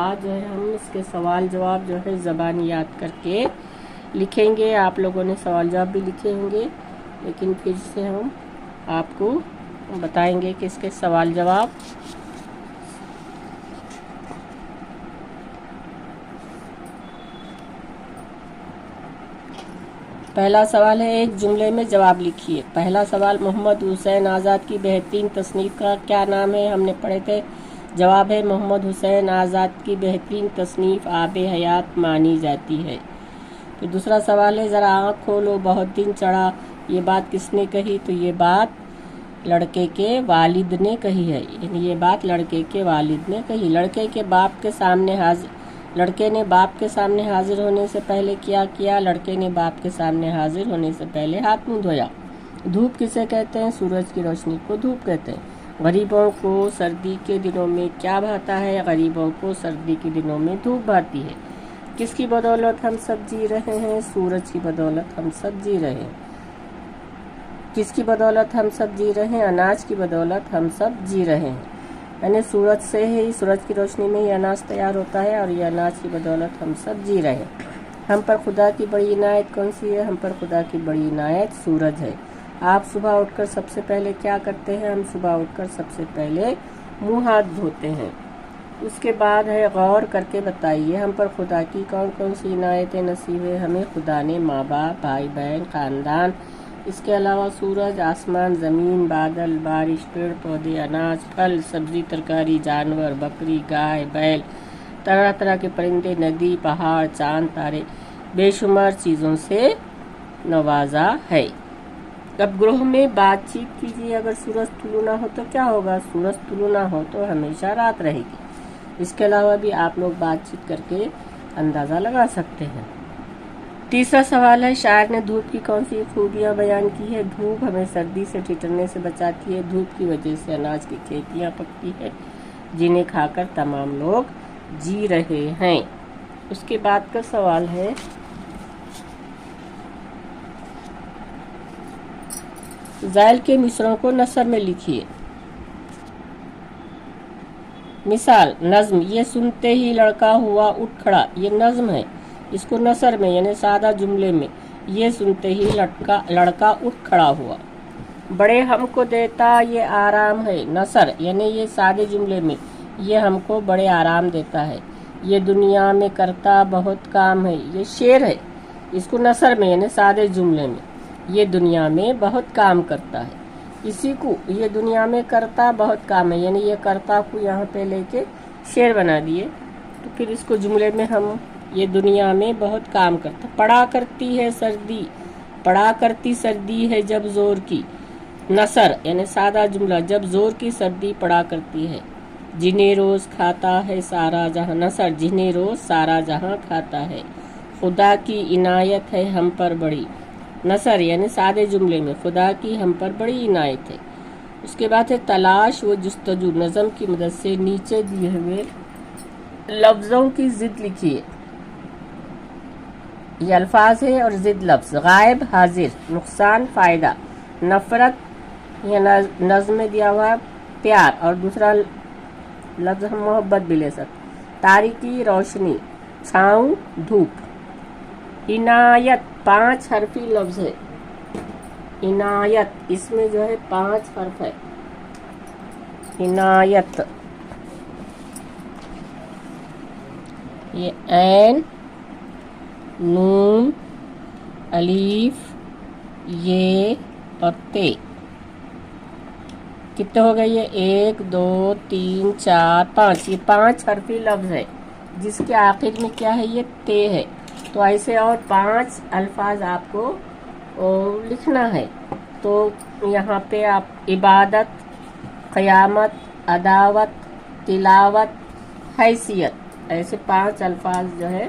بعد جو ہے ہم اس کے سوال جواب جو ہے زبانی یاد کر کے لکھیں گے. آپ لوگوں نے سوال جواب بھی لکھے ہوں گے، لیکن پھر سے ہم آپ کو بتائیں گے کہ اس کے سوال جواب. پہلا سوال ہے، ایک جملے میں جواب لکھیے. پہلا سوال، محمد حسین آزاد کی بہترین تصنیف کا کیا نام ہے؟ ہم نے پڑھے تھے. جواب ہے محمد حسین آزاد کی بہترین تصنیف آب حیات مانی جاتی ہے. پھر دوسرا سوال ہے، ذرا آنکھ کھولو بہت دن چڑھا، یہ بات کس نے کہی؟ تو یہ بات لڑکے کے والد نے کہی ہے. یعنی یہ بات لڑکے کے والد نے کہی. لڑکے نے باپ کے سامنے حاضر ہونے سے پہلے کیا کیا؟ لڑکے نے باپ کے سامنے حاضر ہونے سے پہلے ہاتھ منہ دھویا. دھوپ کسے کہتے ہیں؟ سورج کی روشنی کو دھوپ کہتے ہیں. غریبوں کو سردی کے دنوں میں کیا بھاتا ہے؟ غریبوں کو سردی کے دنوں میں دھوپ بھاتی ہے. کس کی بدولت ہم سب جی رہے ہیں؟ سورج کی بدولت ہم سب جی رہے ہیں. کس کی بدولت ہم سب جی رہے ہیں؟ اناج کی بدولت ہم سب جی رہے ہیں. یعنی سورج کی روشنی میں ہی اناج تیار ہوتا ہے، اور یہ اناج کی بدولت ہم سب جی رہے ہیں. ہم پر خدا کی بڑی عنایت کون سی ہے؟ ہم پر خدا کی بڑی عنایت سورج ہے. آپ صبح اٹھ کر سب سے پہلے کیا کرتے ہیں؟ ہم صبح اٹھ کر سب سے پہلے منہ ہاتھ دھوتے ہیں. اس کے بعد ہے، غور کر کے بتائیے ہم پر خدا کی کون کون سی عنایتیں نصیب ہے؟ ہمیں خدا نے ماں باپ، بھائی بہن، خاندان، اس کے علاوہ سورج، آسمان، زمین، بادل، بارش، پیڑ پودے، اناج، پھل، سبزی، ترکاری، جانور، بکری، گائے، بیل، طرح طرح کے پرندے، ندی، پہاڑ، چاند، تارے، بے شمار چیزوں سے نوازا ہے. اب گروہ میں بات چیت کیجیے. اگر سورج طلوع نہ ہو تو کیا ہوگا؟ سورج طلوع نہ ہو تو ہمیشہ رات رہے گی. اس کے علاوہ بھی آپ لوگ بات چیت کر کے اندازہ لگا سکتے ہیں. تیسرا سوال ہے، شاعر نے دھوپ کی کون سی خوبیاں بیان کی ہے؟ دھوپ ہمیں سردی سے ٹھٹرنے سے بچاتی ہے. دھوپ کی وجہ سے اناج کی کھیتیاں پکتی ہے، جنہیں کھا کر تمام لوگ جی رہے ہیں. اس کے بعد کا سوال ہے، ذیل کے مصرعوں کو نثر میں لکھیے. مثال، نظم، یہ سنتے ہی لڑکا ہوا اٹھ کھڑا. یہ نظم ہے. اس کو نثر میں یعنی سادہ جملے میں، یہ سنتے ہی لڑکا اٹھ کھڑا ہوا. بڑے ہم کو دیتا یہ آرام ہے. نثر یعنی یہ سادے جملے میں، یہ ہم کو بڑے آرام دیتا ہے. یہ دنیا میں کرتا بہت کام ہے. یہ شعر ہے. اس کو نثر میں یعنی سادے جملے میں، یہ دنیا میں بہت کام کرتا ہے. اسی کو یہ دنیا میں کرتا بہت کام ہے، یعنی یہ کرتا کو یہاں پہ لے کے شعر بنا دیے. تو پھر اس کو جملے میں ہم، یہ دنیا میں بہت کام کرتا. پڑا کرتی سردی ہے جب زور کی. نثر یعنی سادہ جملہ، جب زور کی سردی پڑا کرتی ہے. جنہیں روز کھاتا ہے سارا جہاں. نثر، جنہیں روز سارا جہاں کھاتا ہے. خدا کی عنایت ہے ہم پر بڑی. نثر یعنی سادے جملے میں، خدا کی ہم پر بڑی عنایت ہے. اس کے بعد ہے تلاش و جستجو. نظم کی مدد سے نیچے دیے ہوئے لفظوں کی ضد لکھیے. یہ الفاظ ہے اور ضد لفظ: غائب، حاضر، نقصان، فائدہ. نفرت، یہ نظم میں دیا ہوا پیار، اور دوسرا لفظ ہم محبت بھی لے سکتے. تاریکی، روشنی، چھاؤں، دھوپ. عنایت 5 حرفی لفظ ہے. عنایت، اس میں جو ہے 5 حرف ہے. عنایت، یہ عین، نون، الف، یہ اور تے. کتنے ہو گئے یہ؟ 1 2 3 4 5. یہ 5 حرفی لفظ ہے جس کے آخر میں کیا ہے؟ یہ تے ہے. تو ایسے اور 5 الفاظ آپ کو لکھنا ہے. تو یہاں پہ آپ عبادت، قیامت، عداوت، تلاوت، حیثیت، ایسے 5 الفاظ جو ہے.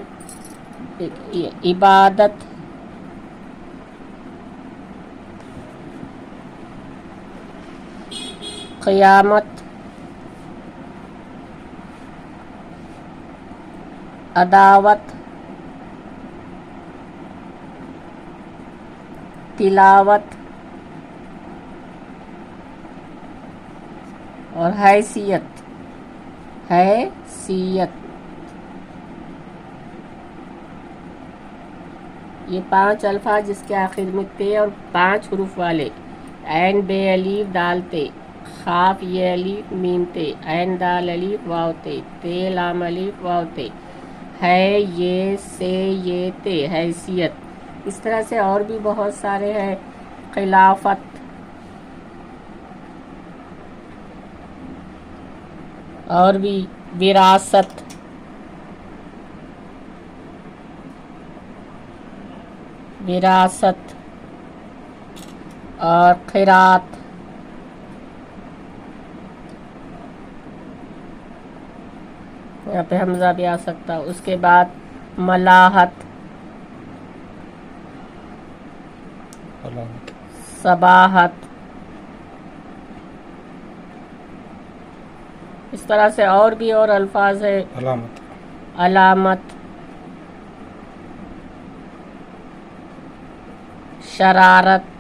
عبادت، قیامت، عداوت، تلاوت اور حیثیت. یہ 5 الفاظ جس کے آخر میں تے اور 5 حروف والے عین بے الف دال تے، خاف یہ الف میم تے، عین دال الف واو تے، تے لام الف واو تے، ہے یہ سے یہ تے، حیثیت۔ اس طرح سے اور بھی بہت سارے ہیں، خلافت، اور بھی وراثت، وراثت اور قرات، یہاں پہ حمزہ بھی آ سکتا۔ اس کے بعد ملاحت، صباحت، اس طرح سے اور بھی اور الفاظ ہے، علامت، علامت، شرارت،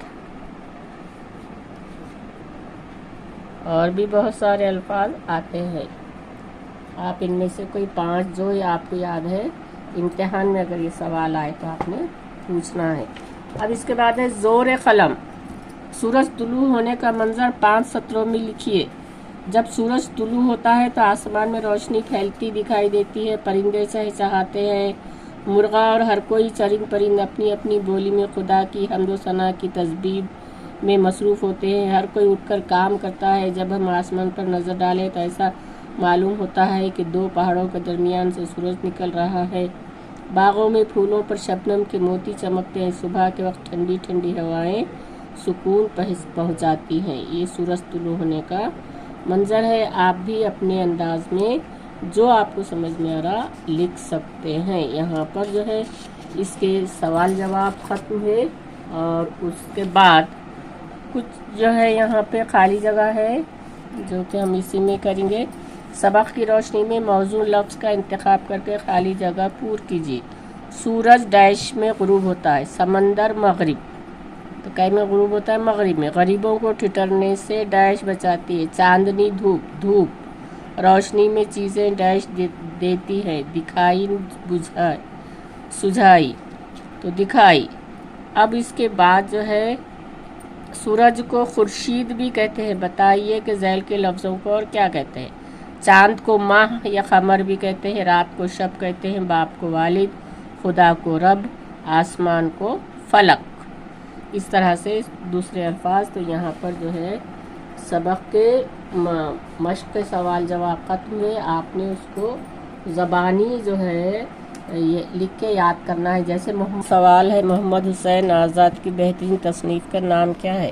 اور بھی بہت سارے الفاظ آتے ہیں۔ آپ ان میں سے کوئی 5 جو آپ کو یاد ہے، امتحان میں اگر یہ سوال آئے تو آپ نے پوچھنا ہے۔ اب اس کے بعد ہے زور قلم۔ سورج طلوع ہونے کا منظر 5 سطروں میں لکھیے۔ جب سورج طلوع ہوتا ہے تو آسمان میں روشنی پھیلتی دکھائی دیتی ہے، پرندے چہچہاتے ہیں، مرغا اور ہر کوئی چرند پرند اپنی اپنی بولی میں خدا کی حمد و ثنا کی تسبیح میں مصروف ہوتے ہیں، ہر کوئی اٹھ کر کام کرتا ہے۔ جب ہم آسمان پر نظر ڈالیں تو ایسا معلوم ہوتا ہے کہ 2 پہاڑوں کے درمیان سے سورج نکل رہا ہے۔ باغوں میں پھولوں پر شبنم کے موتی چمکتے ہیں، صبح کے وقت ٹھنڈی ٹھنڈی ہوائیں سکون پہنچاتی ہیں۔ یہ سورج طلوع ہونے کا منظر ہے۔ آپ بھی اپنے انداز میں جو آپ کو سمجھ میں آ رہا لکھ سکتے ہیں۔ یہاں پر جو ہے اس کے سوال جواب ختم ہے، اور اس کے بعد کچھ جو ہے یہاں پہ خالی جگہ ہے جو کہ ہم اسی میں کریں گے۔ سبق کی روشنی میں موزوں لفظ کا انتخاب کر کے خالی جگہ پور کیجیے۔ سورج ڈیش میں غروب ہوتا ہے، سمندر مغرب، تو کہیں میں غروب ہوتا ہے مغرب میں، غریبوں کو ٹھٹرنے سے ڈیش بچاتی ہے، چاندنی دھوپ، دھوپ روشنی میں چیزیں ڈیش دیتی ہے، دکھائی سجھائی، تو دکھائی۔ اب اس کے بعد جو ہے سورج کو خورشید بھی کہتے ہیں، بتائیے کہ ذیل کے لفظوں کو اور کیا کہتے ہیں۔ چاند کو ماہ یا قمر بھی کہتے ہیں، رات کو شب کہتے ہیں، باپ کو والد، خدا کو رب، آسمان کو فلک۔ اس طرح سے دوسرے الفاظ۔ تو یہاں پر جو ہے سبق کے مشق سوال جواب ختم ہوئے۔ آپ نے اس کو زبانی جو ہے یہ لکھ کے یاد کرنا ہے۔ جیسے سوال ہے محمد حسین آزاد کی بہترین تصنیف کا نام کیا ہے،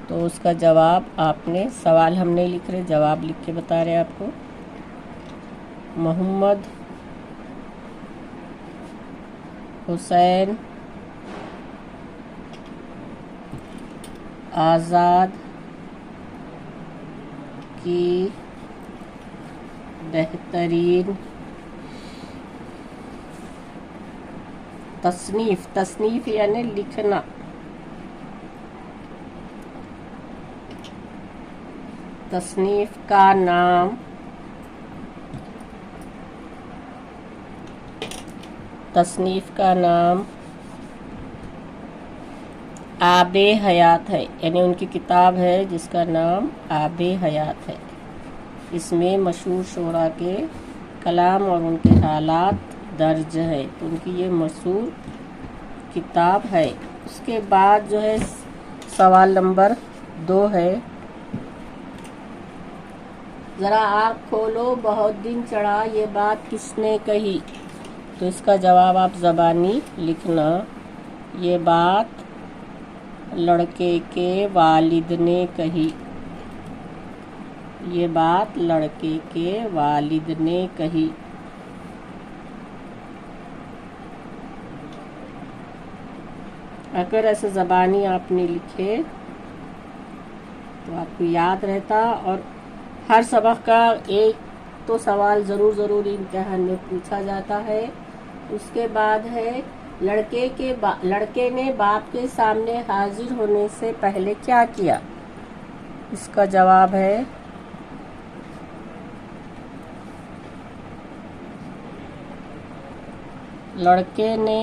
تو اس کا جواب آپ نے، سوال ہم نہیں لکھ رہے، جواب لکھ کے بتا رہے آپ کو۔ محمد حسین آزاد کی بہترین تصنیف، تصنیف یعنی لکھنا، تصنیف کا نام، تصنیف کا نام آب حیات ہے، یعنی ان کی کتاب ہے جس کا نام آب حیات ہے۔ اس میں مشہور شعراء کے کلام اور ان کے حالات درج ہے، تو ان کی یہ مشہور کتاب ہے۔ اس کے بعد جو ہے سوال نمبر 2 ہے، ذرا آنکھ کھولو بہت دن چڑھا یہ بات کس نے کہی، تو اس کا جواب آپ زبانی لکھنا۔ یہ بات لڑکے کے والد نے کہی، یہ بات لڑکے کے والد نے کہی۔ اگر ایسے زبانی آپ نے لکھے تو آپ کو یاد رہتا، اور ہر سبق کا ایک تو سوال ضرور امتحان میں پوچھا جاتا ہے۔ اس کے بعد ہے لڑکے نے باپ کے سامنے حاضر ہونے سے پہلے کیا کیا، اس کا جواب ہے لڑکے نے